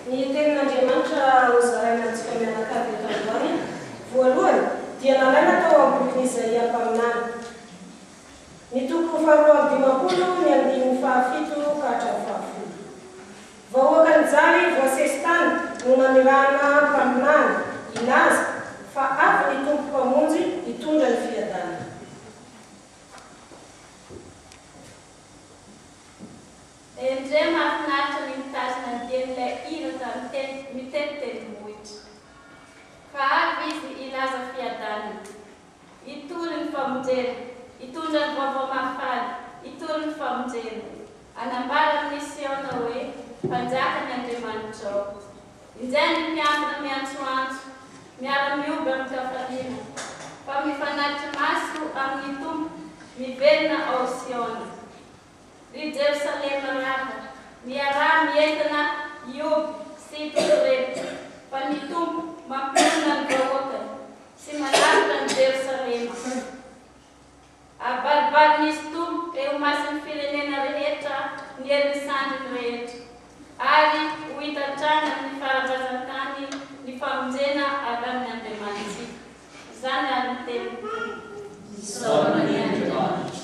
Ny tenin'Andriamanitra hozarainantsika mianakavy eto androany. Voalohany dia nalaina tao amin'ny boky Isaia mpaminany. Ny toko 2:20 ny andiny 7 ka hatramin'ny 7. Vahoaka ny jaly voasesy tany no namirana mpaminany ilaza fa avy ny tompo mpamonjy hitondra ny fiadana. Indray mahafinaritra ny mitazona ny tenin'ilay irata miteny tendrombohitra. Fa avy izy ilaza fiadana, hitory ny famonjena, hitondra ny vaovao mahafaly, hitory ny famonjena. Anambara amin'ny Siona hoe mpanjaka ny Andriamanitra ao. Inzay ny mpiambina miantsoantso, miara-mioby amin'ny kafaliana, fa mifanatitra maso amin'ny tompo, miverina ao Siona. Ry Jerusalema rava, miarah mientana ioby sy totorety, fa ny tompo mampirona ny vahoakany sy manaritra ny Jerusalema. Abalibalin'izy tompo eo masin'ny firenena rehetra ny herin'ny rehetra, ary ho hitatrana ny fahavazan-tany ny famonjena avy amin'ny Andriamanitsika. Izany ary ny teny Isaona ny Andriamanitra.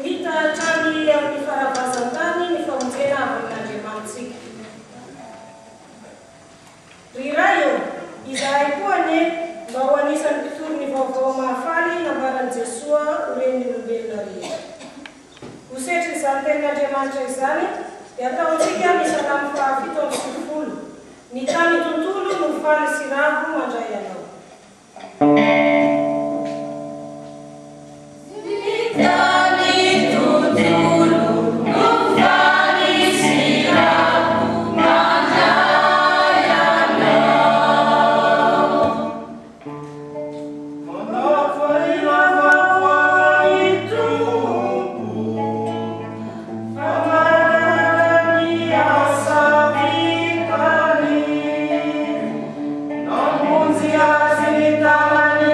Hitatrany amin'ny fahavazan-tany ny famonjena avy amin'ny Andriamanitsika. Riraio, izahay koa ne mba ho anisan'ny mpitoro ny vaovao mahafaly nambaran'i Jesoa ho ren'ny olombelona rehetra. Ho setry izany tenin'Andriamanitra izany dia ataontsika ny Salamo 7:20. Ny tany tontolo no faly sy ravo mandray anao. Zinitani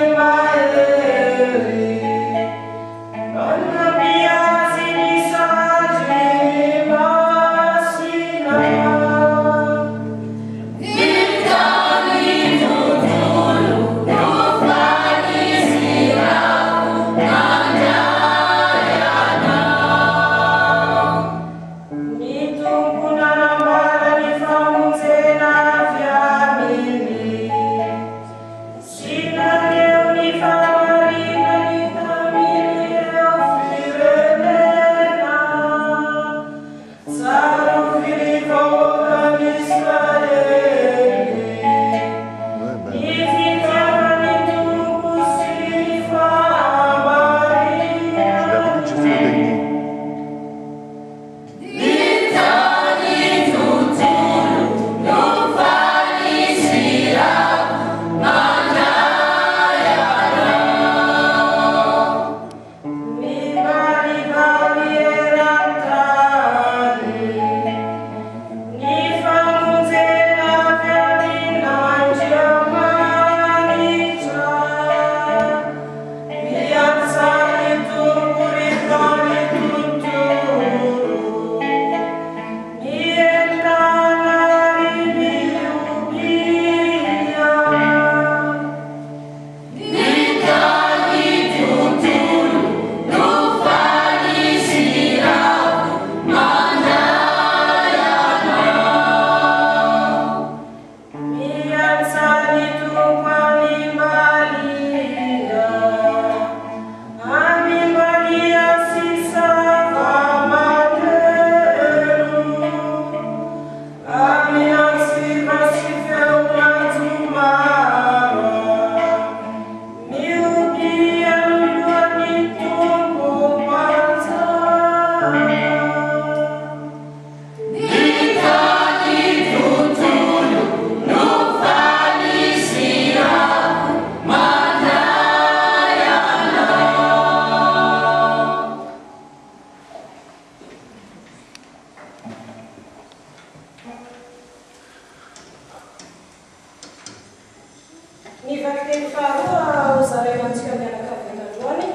Ny vaky-teny faharoa ho zaraina antsika mianakavy androany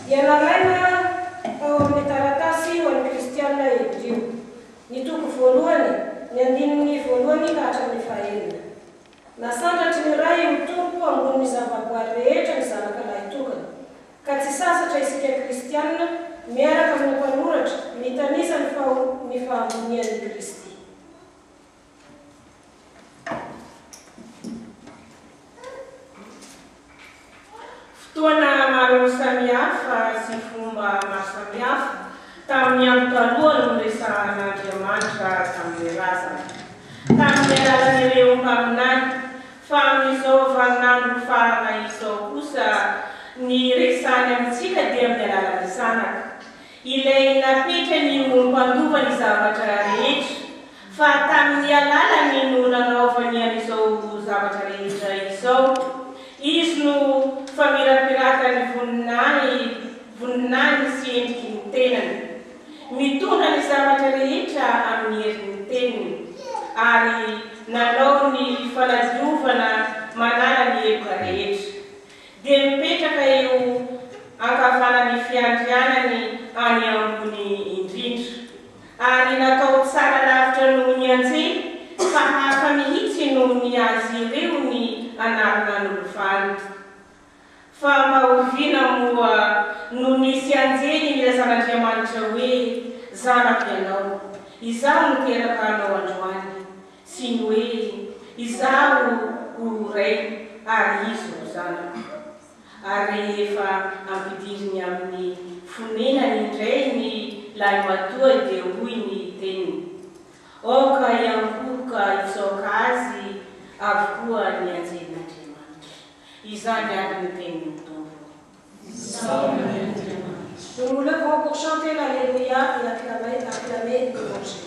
dia nalaina tao amin'ny taratasy ho an'ny kristianina hebrio. Ny toko voalohany, ny andininy voalohany ka hatramin'ny fahaenina. Nasandratry ny ray ho tompo ambony zavaboary rehetra ny zanakalahy tokana, ka tsy sasatra isika kristianina miaraka amin'ny mpanoratra mitanisa ny fahambonian'ny Kristy. Fotoana maro samihafa sy fomba maro samihafa tamin'ny andro taloha no resahan'Andriamanitra tamin'ny Lazara. Tamin'ny alalan'ireo mpaminany, fa amin'izao vaninandro farana izao kosa ny resany amintsika dia amin'ny alalan'ny zanaka. Ilay napetra ny mampandova ny zavatra rehetra, fa tamin'ny alalany no nanaovany an'izao zavatra rehetra izao. Izy no famirapiraka ny voninany sy endriky ny tenany, mitondra ny zavatra rehetra amin'ny herin'ny teniny, ary nanao ny fanadiovana manala ny eloka rehetra. Dia mipetraka eo ankavanany fiandrianany any ambony indrindra, ary natao tsara lavitra noho ny anjely, fa hafa mihitsy noho ny azy ireo ny anarana n'olofany. Fa mahoviana moa no nisy anjely nilazan'Andriamanitra hoe zanako ianao, izaho no teraka anao androany, sy ny hoe izaho ho ray ary izy ho zanako. Ary efa ampidiriny amin'ny fonenany indray ny lahy matoa dia hoy ny teniny, oka iankoka izoka azy avokoa ny anjelin'Andriamanitra. Izany aby ny teniny tompo. Nous nous levons pour chanter l'Alléluia et acclamer l'Évangile.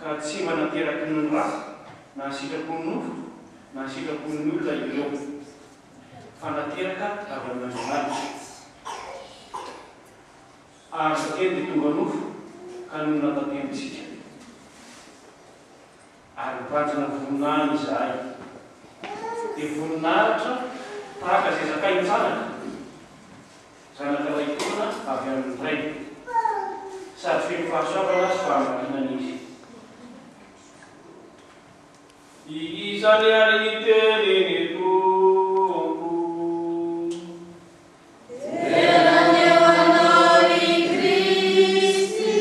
ka tsy manateraky ny raha na sitrapon'ny nofo na sitrapon'ny olona ireo fa nateraka avy amin'Andriamanitra. Ary satria dia tonga nofo ka no natatemy isika. Ary mipanjana voninahitra izahay. Dia voninahitra tahaka izay zakay ny zanaka ray taona avy amin'ny ray. Sady feno fahasoavana sy fahamarinana izy. Izany ary teneny Tompo. Tenany eo anao i Kristy.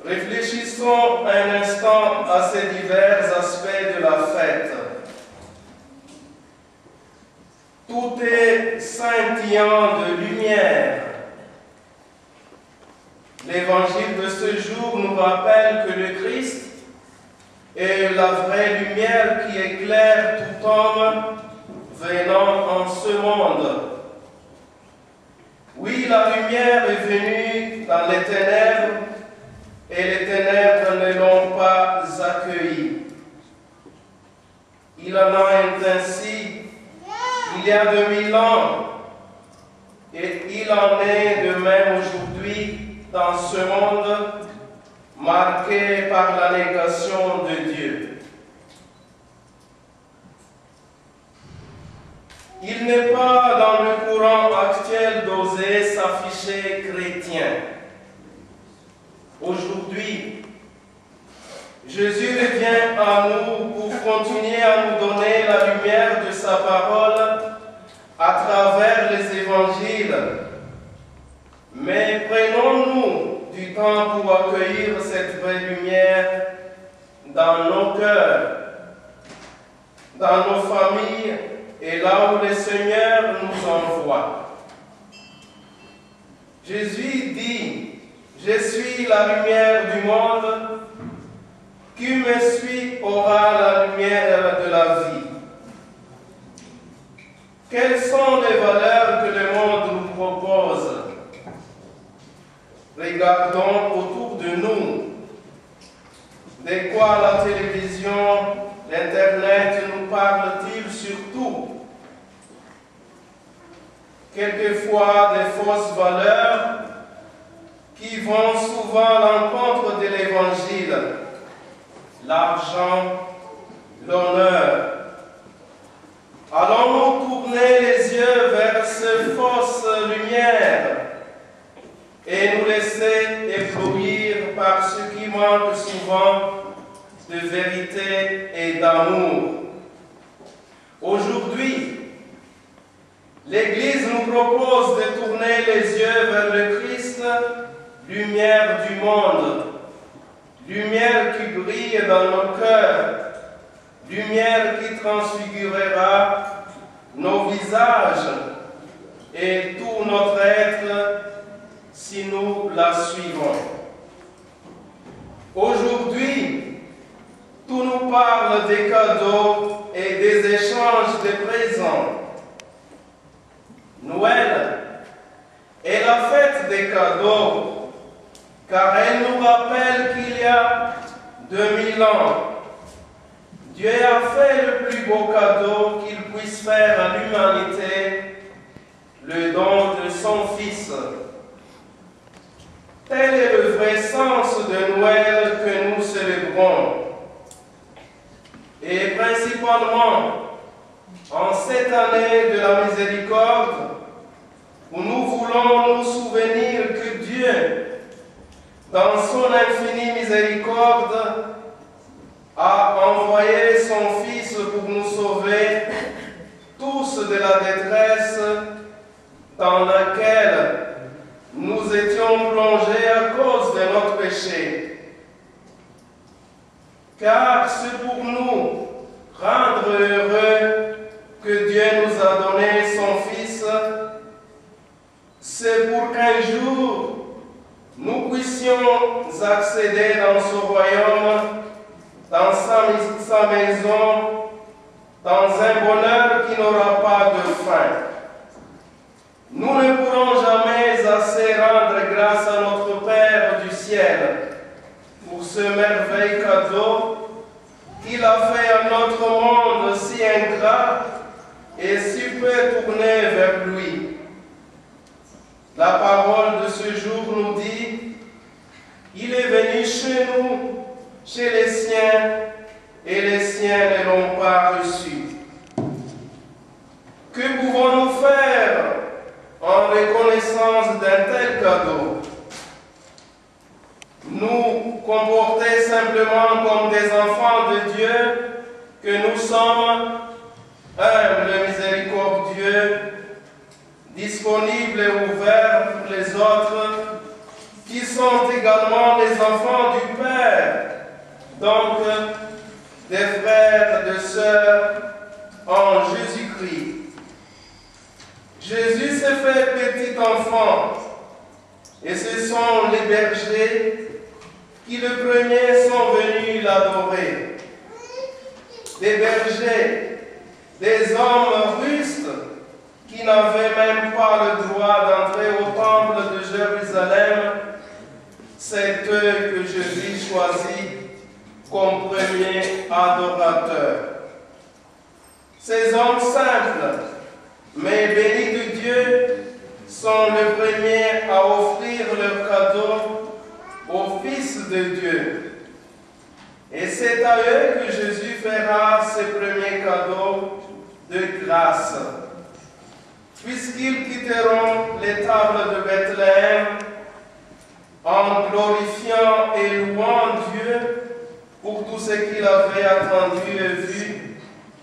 Réfléchissons un instant à ces divers aspects de la fête. Tout est scintillant de lumière. L'évangile de ce jour nous rappelle que le Christ est la vraie lumière qui éclaire tout homme venant en ce monde. Oui, la lumière est venue dans les ténèbres et les ténèbres ne l'ont pas accueilli. Il en a ainsi il y a 2000 ans et il en est de même aujourd'hui dans ce monde marqué par la négation de Dieu. Il n'est pas dans le courant actuel d'oser s'afficher chrétien. Aujourd'hui, Jésus revient à nous pour continuer à nous donner la lumière de sa parole à travers les évangiles. Mais prenons-nous du temps pour accueillir cette vraie lumière dans nos cœurs, dans nos familles et là où le Seigneur nous envoie. Jésus dit: je suis la lumière du monde, qui me suit aura la lumière de la vie. Quelles sont les valeurs que le monde nous propose? Regardons autour de nous. De quoi la télévision, l'Internet nous parle-t-il surtout? quelquefois des fausses valeurs qui vont souvent à l'encontre de l'Évangile, l'argent, l'honneur. Allons-nous tourner les yeux vers ces fausses lumières et nous laisser éblouir par ce qui manque souvent de vérité et d'amour? Aujourd'hui, l'Église nous propose de tourner les yeux vers le Christ, lumière du monde, lumière qui brille dans nos cœurs, lumière qui transfigurera nos visages et tout notre être si nous la suivons. Aujourd'hui, tout nous parle des cadeaux et des échanges de présents. Noël est la fête des cadeaux, car elle nous rappelle qu'il y a 2000 ans, Dieu a fait le plus beau cadeau qu'il puisse faire à l'humanité, le don de son Fils. Tel est le vrai sens de Noël que nous célébrons. Et principalement, en cette année de la miséricorde, où nous voulons nous souvenir que Dieu, dans son infinie miséricorde, a envoyé son Fils pour nous sauver tous de la détresse dans laquelle nous étions plongés à cause de notre péché. Car c'est pour nous rendre heureux que Dieu nous a donné son Fils. C'est pour qu'un jour nous puissions accéder dans ce royaume, dans sa maison, dans un bonheur qui n'aura pas de fin. Nous ne pourrons jamais assez rendre grâce à notre Père du ciel pour ce merveilleux cadeau qu'il a fait à notre monde si ingrat et si peu tourné vers lui. La parole de ce jour nous dit: il est venu chez nous, chez les siens, et les siens ne l'ont pas reçu. Que pouvons-nous faire en reconnaissance d'un tel cadeau? Nous comporter simplement comme des enfants de Dieu, que nous sommes humbles, miséricordieux, disponibles et ouverts pour les autres, qui sont également les enfants du Père, donc des frères et des sœurs en Jésus-Christ. Jésus s'est fait petit enfant, et ce sont les bergers qui le premier sont venus l'adorer. Des bergers, des hommes rustes qui n'avaient même pas le droit d'entrer au temple de Jérusalem, c'est eux que Jésus choisit comme premier adorateur. Ces hommes simples, mais bénis de Dieu, sont les premiers à offrir leur cadeau au Fils de Dieu. Et c'est à eux que Jésus fera ses premiers cadeaux de grâce, puisqu'ils quitteront les tables de Bethléem en glorifiant et louant Dieu pour tout ce qu'il avait attendu et vu,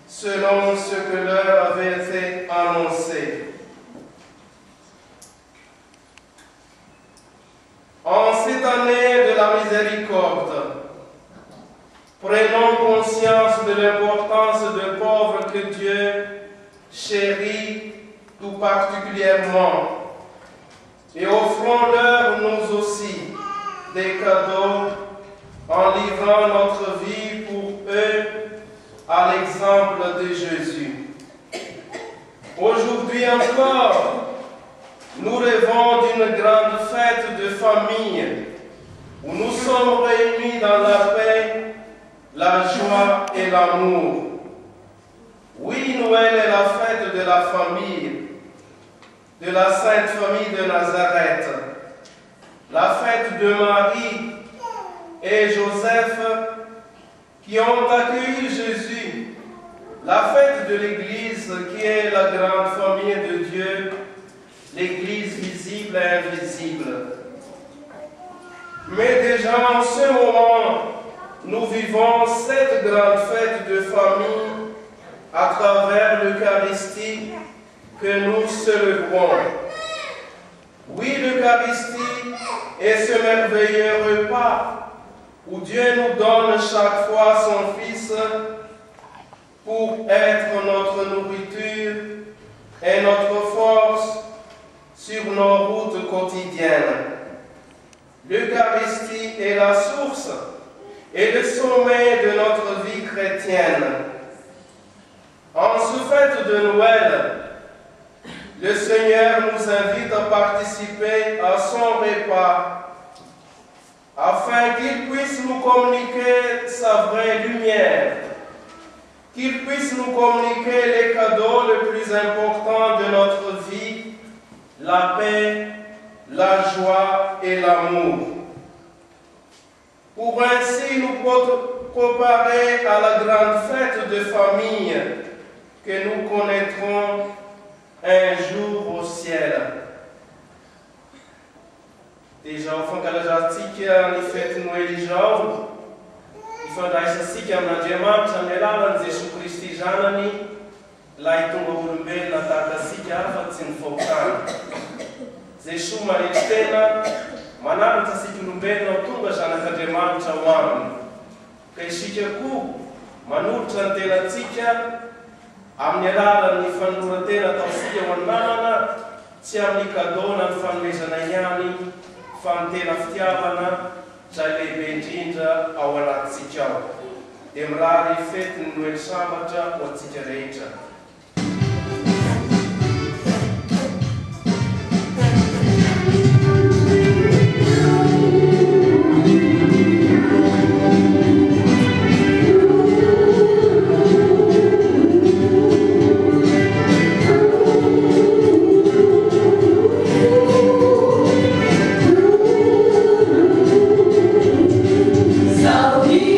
selon ce que leur avait été annoncé. En cette année de la miséricorde, prenons conscience de l'importance des pauvres que Dieu chérit tout particulièrement, et offrons-leur nous aussi des cadeaux en livrant notre vie pour eux à l'exemple de Jésus. Aujourd'hui encore, nous rêvons d'une grande fête de famille où nous sommes réunis dans la paix, la joie et l'amour. Oui, Noël est la fête de la famille, de la Sainte Famille de Nazareth, la fête de Marie et Joseph qui ont accueilli Jésus, la fête de l'Église qui est la grande famille de Dieu, l'Église visible et invisible. Mais déjà en ce moment, nous vivons cette grande fête de famille à travers l'Eucharistie que nous célébrons. Oui, l'Eucharistie est ce merveilleux repas où Dieu nous donne chaque fois son Fils pour être notre nourriture et notre force sur nos routes quotidiennes. L'Eucharistie est la source et le sommet de notre vie chrétienne. En ce fête de Noël, le Seigneur nous invite à participer à son repas afin qu'il puisse nous communiquer sa vraie lumière, qu'il puisse nous communiquer les cadeaux les plus importants de notre vie, la paix, la joie et l'amour. Pour ainsi nous préparer à la grande fête de famille que nous connaîtrons un jour au ciel. Déjà, au fond, quand j'ai dit fête Noël, il faut que je na diamant, je Jésus Christ, Janani, là, il tombe au la tata sika, fatine faucan. Jésus Maritena, Manam Tassikulumbe, no Tunga Janaka diamant, Chawan. Kaishikaku, Manu Chantela Tika, Amnirala, Nifanurate, Tassia, Wanana, Tiamikadona, Fanmesanayani, Fantena Ftiavana, Jale Benjinja, our Tsichao. Demrari Fet Noel Sabata, or Tsichareja. Saúde,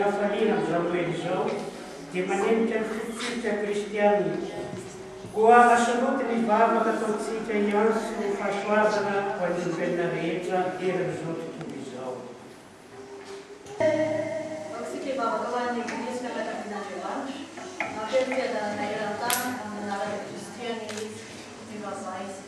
hafaliana amin'izao ely izao dia manemika ny fototsika kristianina. Koa asoloty ny vavaka ataontsika ihany sy ny fahasoavana ho an'ny olombelona rehetra erin'izao tontolo izao. Isika hivavaka ho an'ny Eglise ka anakavian'Andriamanitra, mampeno fiadanana eran-tany amin'ny anarana kristiana izy mivavaha izy.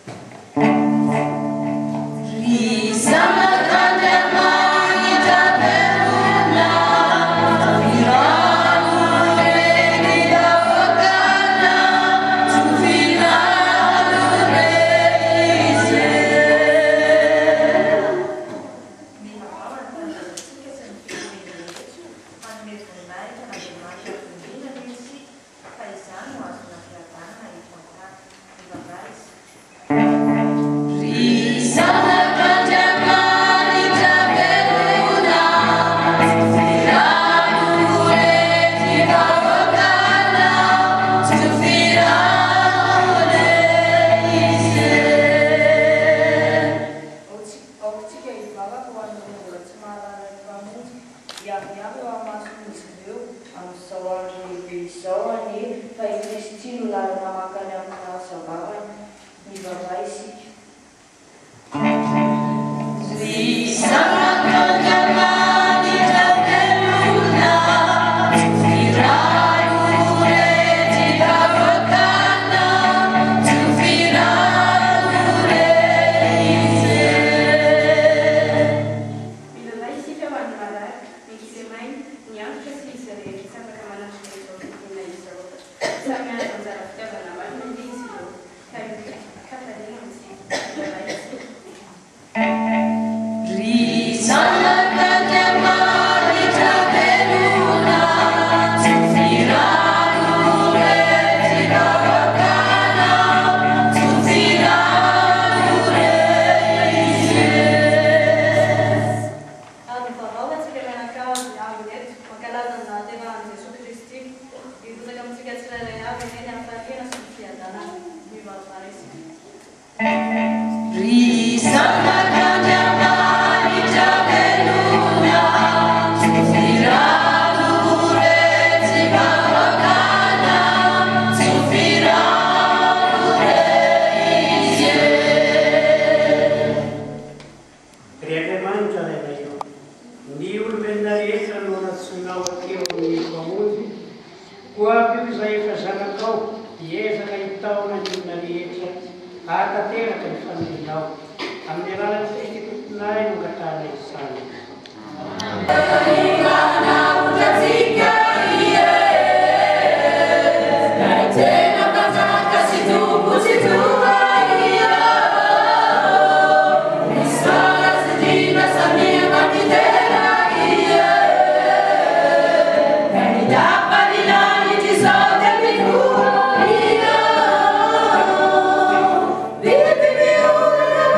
Vive mi una bella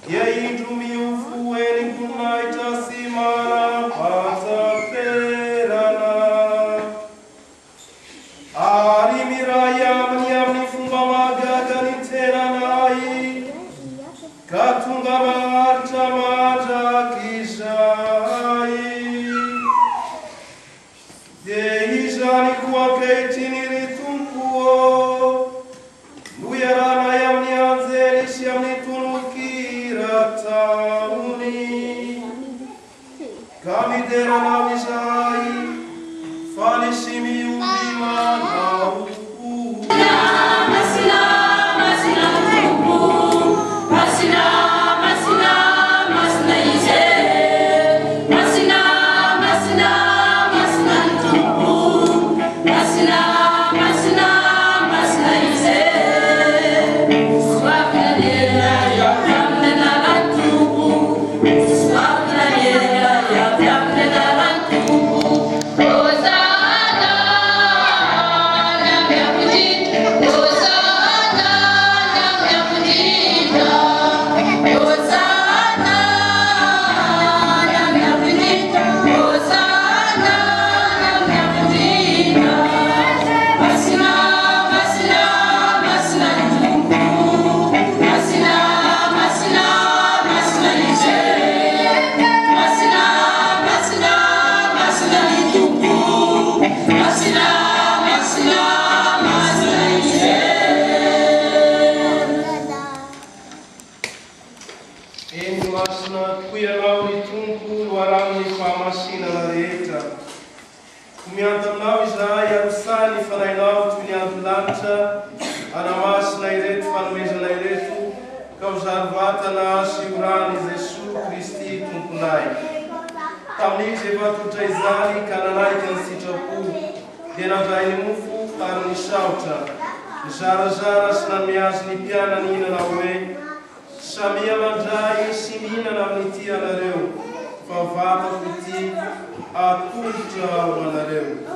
Yei tu mi ufu eni kunaita simara fideranao izay faly sy miovimanao Tamin'izy efa totra izany ka nanaiky ny sitrapo dia nandray ny mofo ary ny saotra nizarazara sy namiazy ny mpianany ihinana hoe samia mandray sy mihinana amin'ity anareo fa vatako ity atolotra ho anareo.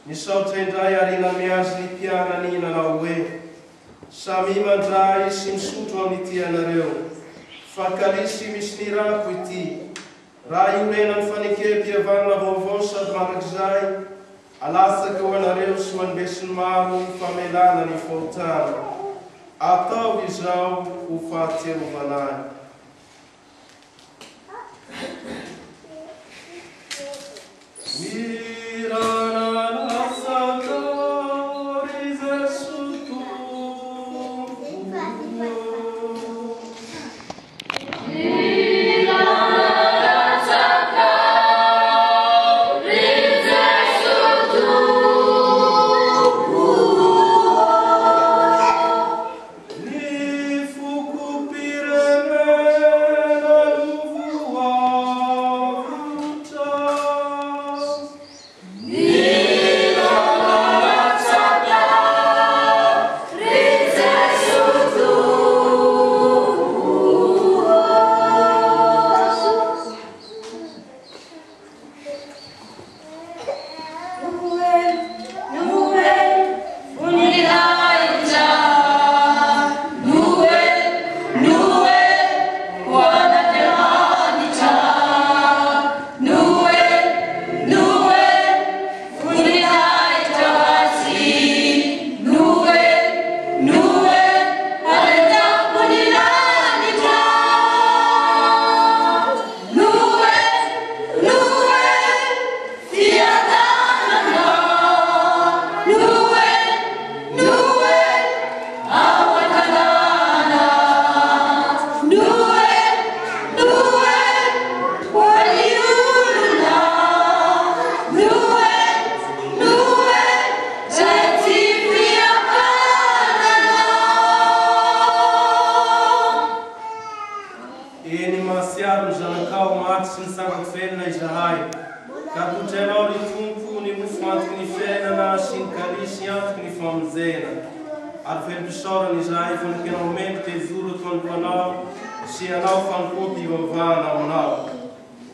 Nisaotra indray ary namiazy ny mpianany nanao hoe samy mandray sy misotro amin'ity anareo fa kalisy misy ny rako ity raha iorena ny fanekem-pihavanana vaovao sady mandrakizay alasaka ho anareo sy manibesy ny maro ny famelana ny fahotana atao izao ho fahatserovanahy.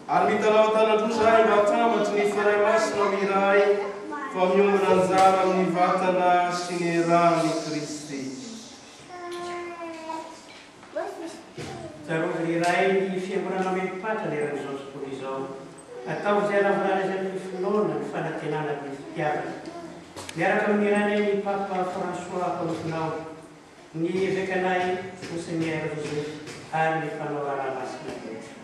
Ary mitalao tanandro zay mba tambatry ny faray masina miray fa miomana anjara amin'ny vatana sy ny rany Kristy. Zarovy iray ny fiangonana mempatra leran'izao tontolo izao. Atao izay ravorarezan'ny finoana ny fanantenana ny fitiavana. Miaraka amin'irany ny Papa François Paulinao, ny vekanay Monseigneur Joseph ary ny mpanao raramasina rehetra.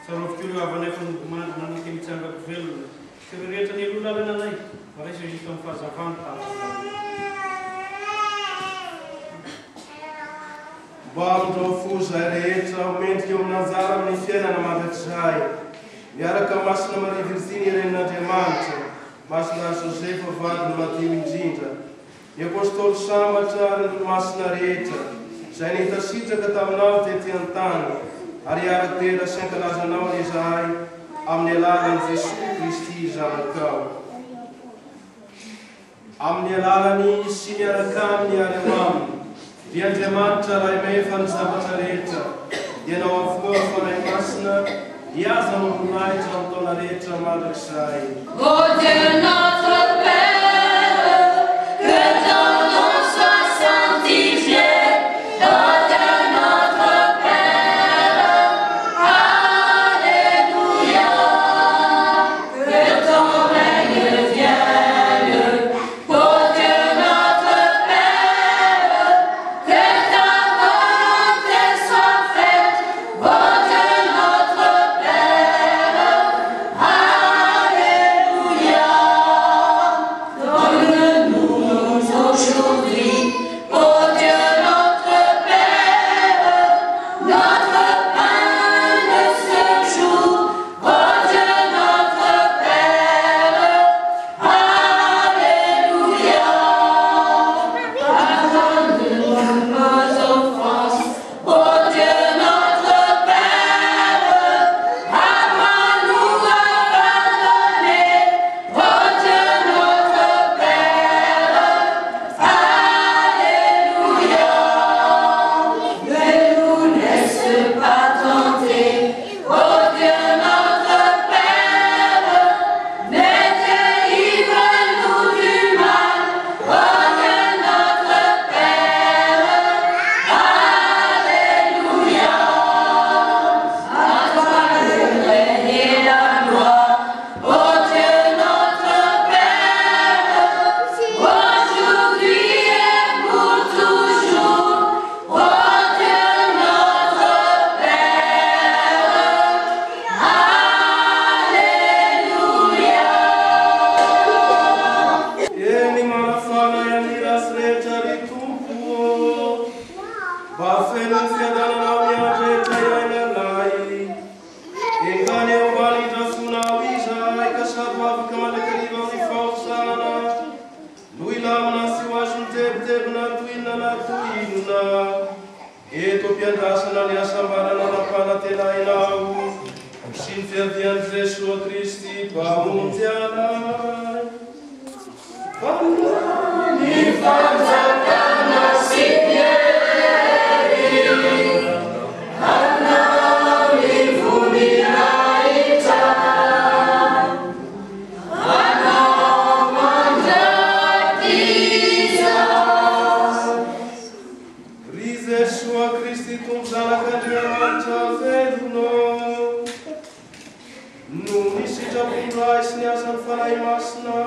Sarovy avana efa nomandina ny temitsangako velona. Sy rehetra ny aloha lalana anay, raisy hita amin'ny fahazavana tamin'izany. Mba amin'izao fo zay rehetra mendrika eo amin'anjara amin'ny fiainana mandrakizay. Miaraka masina Marie Virginie Renin'Andriamanitra, masina Joseph vadiny madio indrindra, ny apôstôly sambatra ary ny masina rehetra, izay nitasitraka taminao tety an-tany, ary ara-tena sy ankalazanao izahay amin'ny alalan'i Jesosy Kristy zanakao. Amin'ny alalany sy miaraka aminy ary aminy, dia Andriamanitra ray mefa ny zavatra rehetra, ianao avokoa fanay masina, iaza mampolaitra amin'ny taona rehetra mandrakizay. Ô Dieu notre Père, que ton nom soit sanctifié, ô Dieu notre Père, Alléluia. Que ton règne vienne, ô Dieu notre Père, que ta volonté soit faite, ô Dieu notre Père, Alléluia. Donne-nous aujourd'hui, ô Dieu notre Père, notre pain de ce jour, ô Dieu notre Père, Alléluia. Pardonne-nous nos offenses, ô Dieu notre Père, apprends-nous à pardonner, ô Dieu notre Père, Alléluia. Ne nous laisse pas tenter, ô Dieu notre Père, mais délivre-nous du mal, ô Dieu notre Père, Alléluia. À toi le règne et la gloire, ô Dieu notre Père, aujourd'hui et pour toujours, ô Dieu notre Père, Alléluia. Eny manafana ian'irasy rehetra ry Tompo, mba feno ny fiadananao ny andro rehetra iainanay. Engany eo ambany hidrafonao izay ka sady ho afaka mandrakariva amin'ny fahosana, no ilamina sy ho azo mitebitebina toinona na toinona. Eto ampiandrasana ny asambarana nampanantenainao sy ny fiavian'i Jesosy Kristy mpamonjy anay. Ny fanjakana sy miery, anao ny voninahitra, anao mandratiza. Ry Jesosy Kristy tompo zanak'Andriamanitra velona, no ny sitrapon-dray sy ny asan'ny fanahy masina,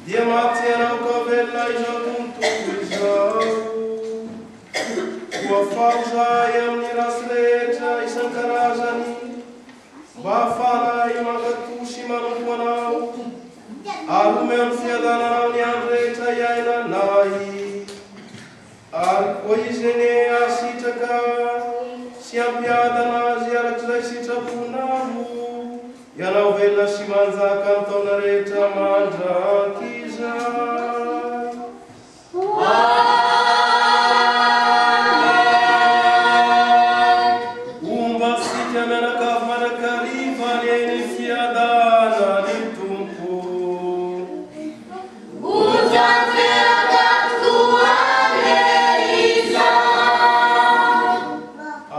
dia maty anao ka velona izao tontolo izao. Voafao zay amin'ny rasy rehetra isan-karazany, mba ahafahanay mankatoy sy manompo anao, ary ome amin'ny fiadananao ny andro rehetra iainanay. Ary koa izy eny asitraka sy ampiadana azy arak'izay sitraponao, ianao velona sy manjaka amin'ny taona rehetra mandrakizay. Omba sika mianakavy manakariva ny eny fiadana ny Tompo.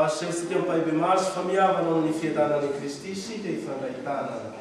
Asesika famiavana amin'ny fiadanan'i Kristy isika ifandray tanana.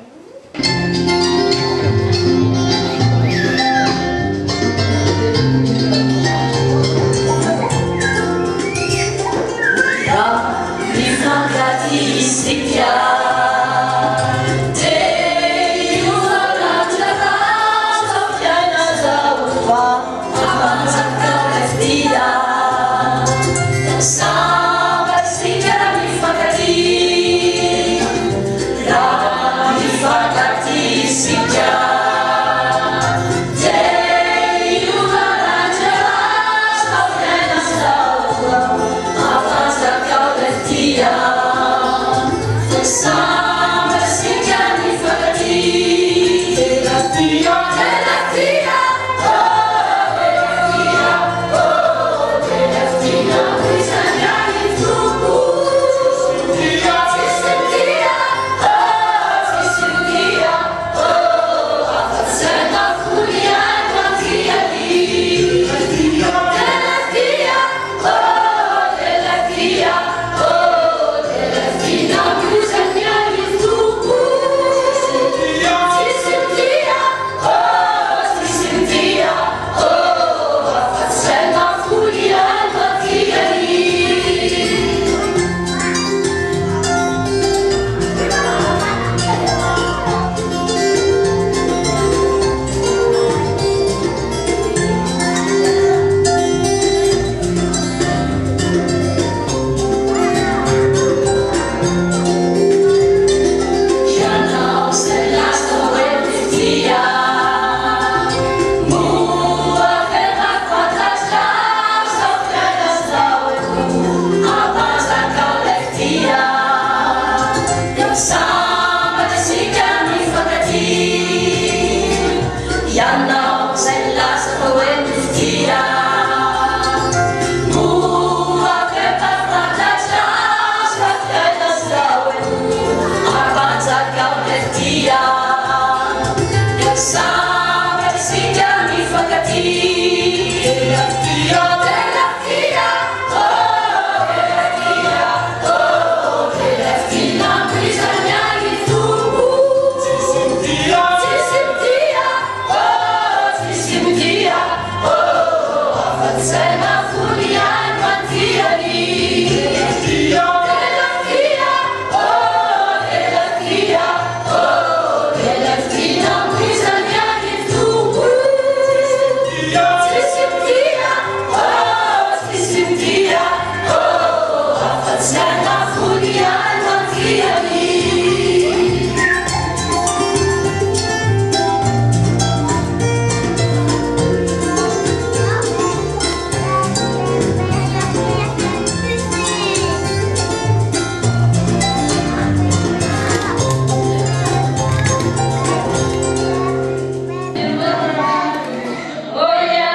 Oh, yeah.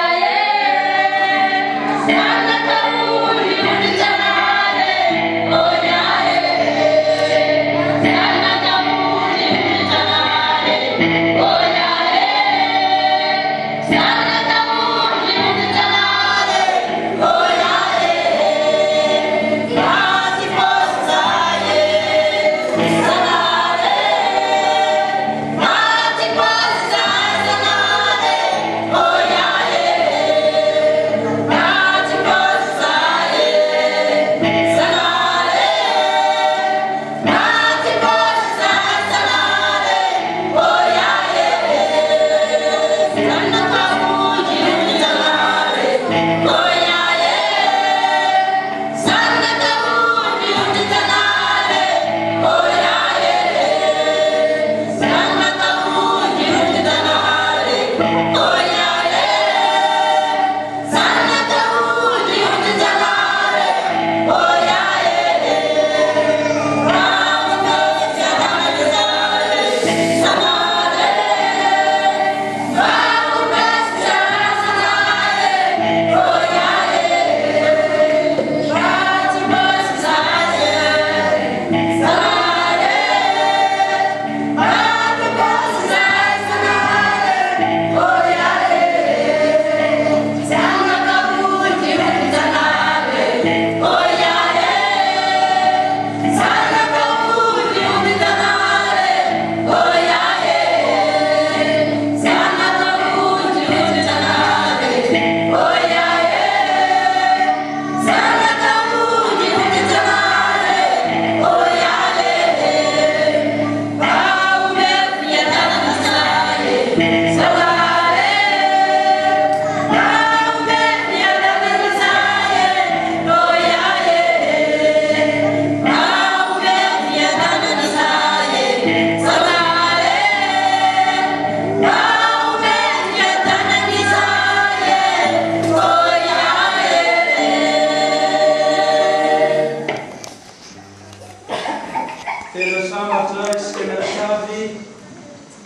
tena sambatra isika mianakavy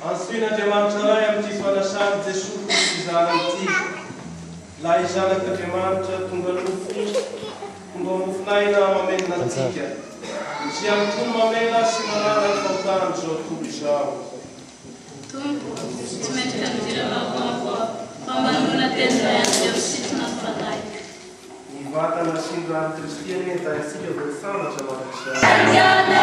antsoin'Andriamanitra ray amin'ity fanasany Jesosy Kristy izany ity. La izanak'Andriamanitra tonga nofo, tonga mofinaina mamenona antsika. Sy amin'ny mamena sy manana ny fahotana izao tontolo izao. Tsy maintsy kamirava famanona tena andreo sitrana fanay. Ny vatana sy ny rano kristiany entantsika vao sambatra Madagasikara.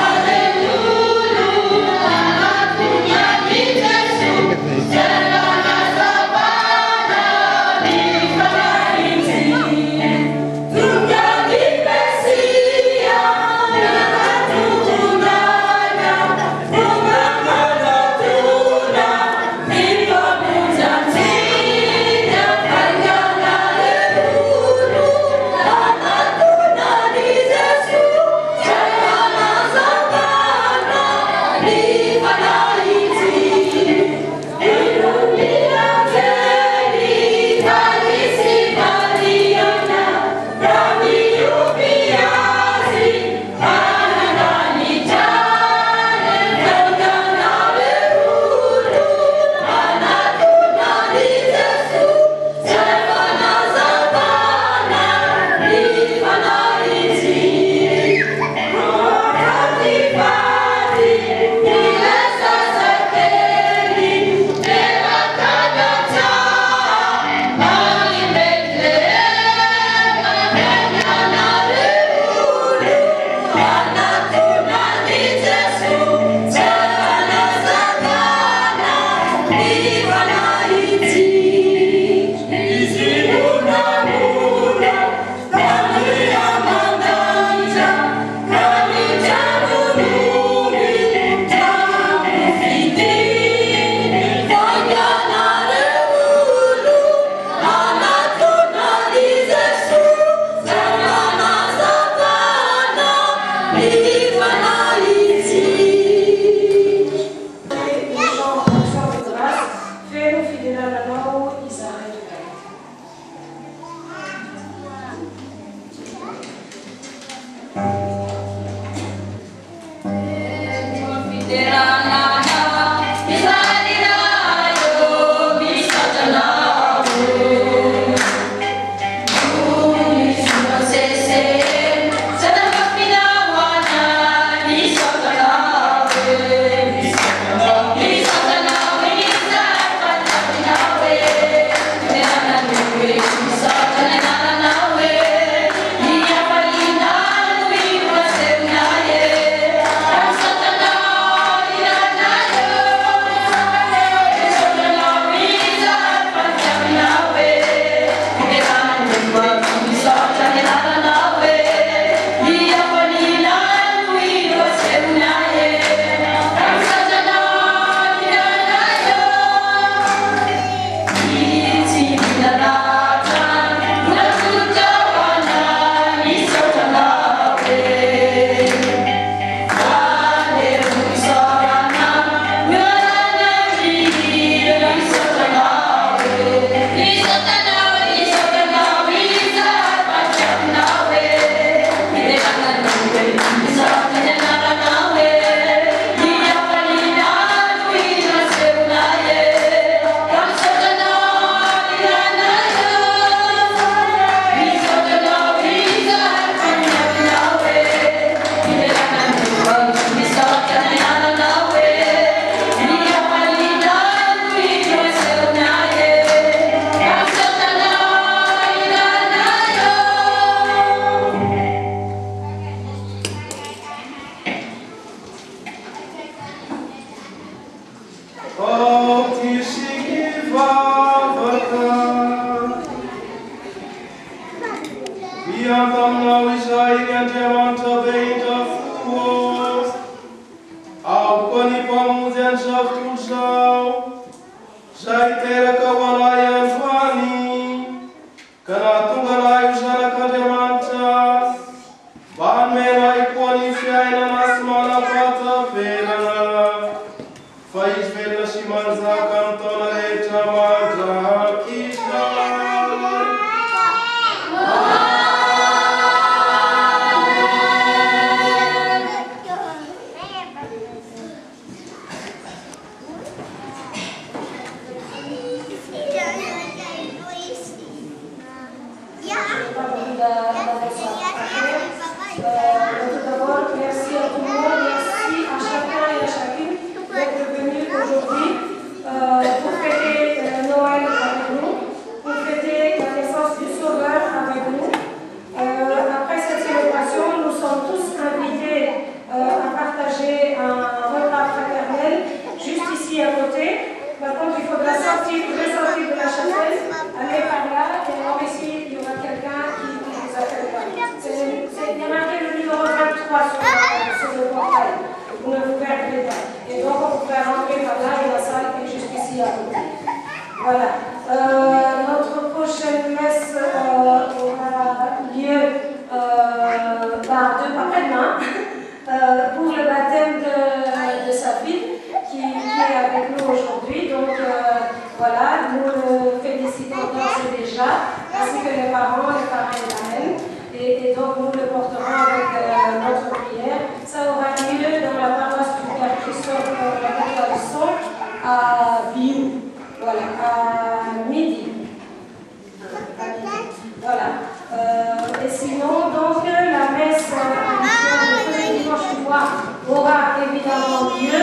évidemment lieu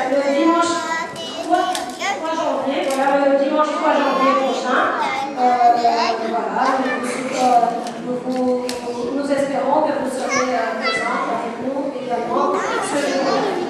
le dimanche 3 janvier, voilà, le dimanche 3 janvier prochain. Voilà, nous espérons que vous serez présents avec nous également ce jour-là.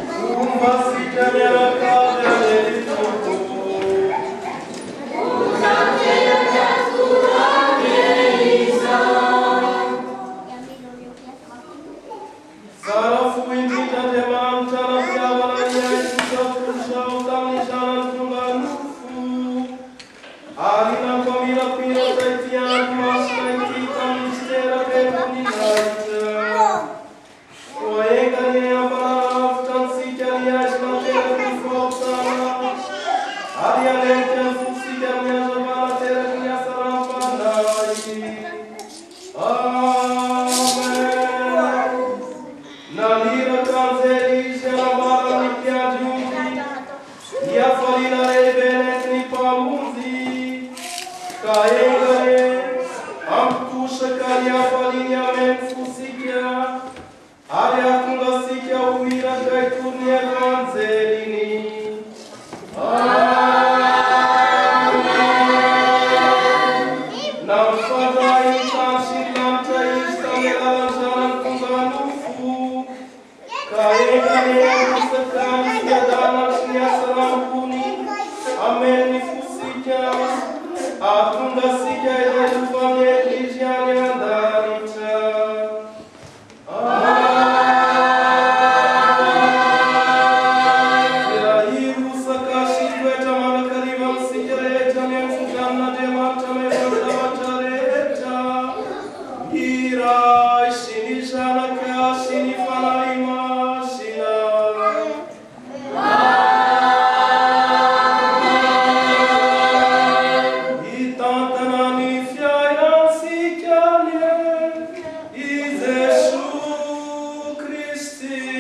Christi.